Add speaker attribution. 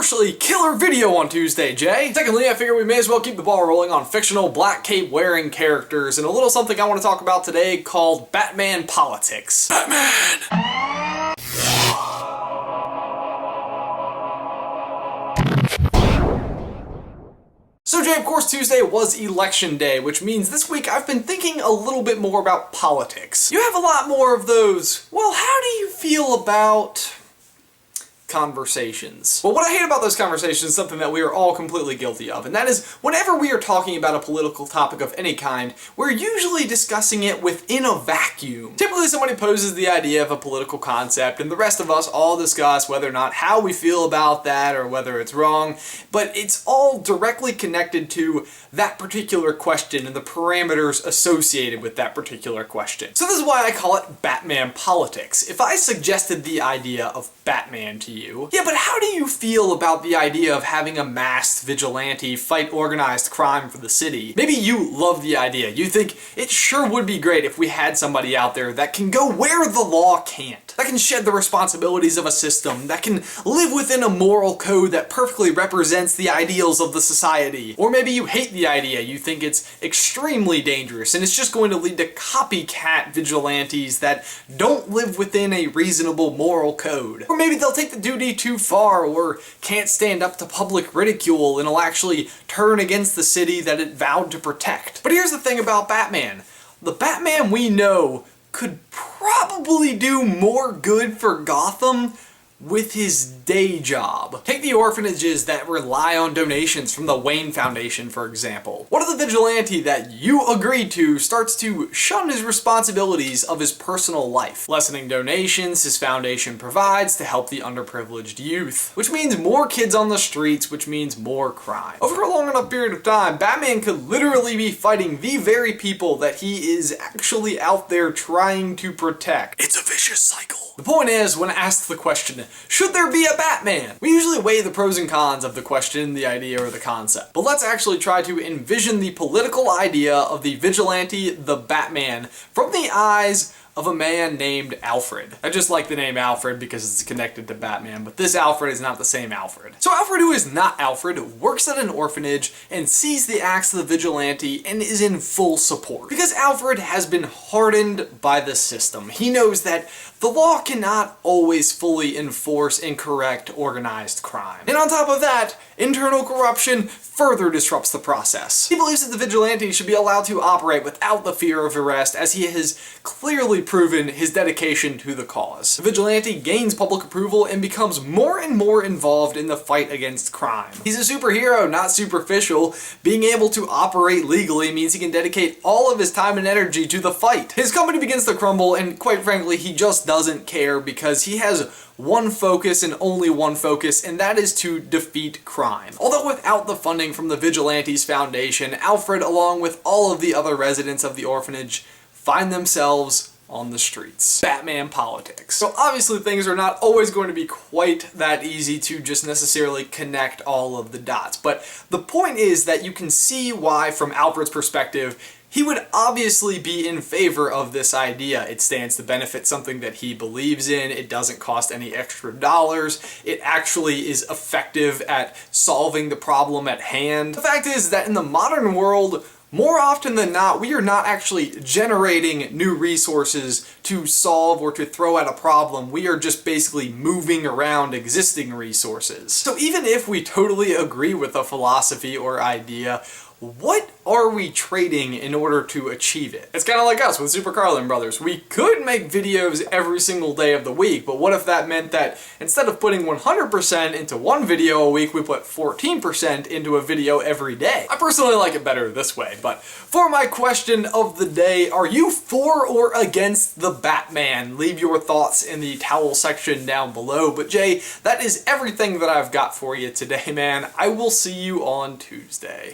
Speaker 1: Firstly, killer video on Tuesday, Jay. Secondly, I figure we may as well keep the ball rolling on fictional black cape wearing characters and a little something I want to talk about today called Batman politics. Batman! So Jay, of course Tuesday was election day, which means this week I've been thinking a little bit more about politics. You have a lot more of those, well, how do you feel about conversations? Well, what I hate about those conversations is something that we are all completely guilty of, and that is whenever we are talking about a political topic of any kind, we're usually discussing it within a vacuum. Typically somebody poses the idea of a political concept, and the rest of us all discuss whether or not how we feel about that or whether it's wrong, but it's all directly connected to that particular question and the parameters associated with that particular question. So this is why I call it Batman politics. If I suggested the idea of Batman to you, yeah, but how do you feel about the idea of having a masked vigilante fight organized crime for the city? Maybe you love the idea. You think it sure would be great if we had somebody out there that can go where the law can't, that can shed the responsibilities of a system, that can live within a moral code that perfectly represents the ideals of the society. Or maybe you hate the idea. You think it's extremely dangerous and it's just going to lead to copycat vigilantes that don't live within a reasonable moral code. Or maybe they'll take the duty too far or can't stand up to public ridicule and will actually turn against the city that it vowed to protect. But here's the thing about Batman. The Batman we know could probably do more good for Gotham with his day job. Take the orphanages that rely on donations from the Wayne Foundation, for example. What if the vigilante that you agreed to starts to shun his responsibilities of his personal life, lessening donations his foundation provides to help the underprivileged youth, which means more kids on the streets, which means more crime. Over a long enough period of time, Batman could literally be fighting the very people that he is actually out there trying to protect. It's a vicious cycle. The point is, when asked the question, should there be a Batman? We usually weigh the pros and cons of the question, the idea, or the concept. But let's actually try to envision the political idea of the vigilante, the Batman, from the eyes of a man named Alfred. I just like the name Alfred because it's connected to Batman, but this Alfred is not the same Alfred. So Alfred, who is not Alfred, works at an orphanage and sees the acts of the vigilante and is in full support. Because Alfred has been hardened by the system. He knows that the law cannot always fully enforce and correct organized crime. And on top of that, internal corruption further disrupts the process. He believes that the vigilante should be allowed to operate without the fear of arrest, as he has clearly proven his dedication to the cause. The vigilante gains public approval and becomes more and more involved in the fight against crime. He's a superhero, not superficial. Being able to operate legally means he can dedicate all of his time and energy to the fight. His company begins to crumble, and quite frankly, he just doesn't care because he has one focus and only one focus, and that is to defeat crime. Although without the funding from the Vigilantes Foundation, Alfred, along with all of the other residents of the orphanage, find themselves on the streets. Batman politics. So obviously things are not always going to be quite that easy to just necessarily connect all of the dots, but the point is that you can see why, from Alfred's perspective, he would obviously be in favor of this idea. It stands to benefit something that he believes in, it doesn't cost any extra dollars, it actually is effective at solving the problem at hand. The fact is that in the modern world, more often than not, we are not actually generating new resources to solve or to throw at a problem. We are just basically moving around existing resources. So even if we totally agree with a philosophy or idea, what are we trading in order to achieve it? It's kind of like us with SuperCarlinBrothers. We could make videos every single day of the week, but what if that meant that instead of putting 100% into one video a week, we put 14% into a video every day? I personally like it better this way, but for my question of the day, are you for or against the Batman? Leave your thoughts in the towel section down below. But Jay, that is everything that I've got for you today, man. I will see you on Tuesday.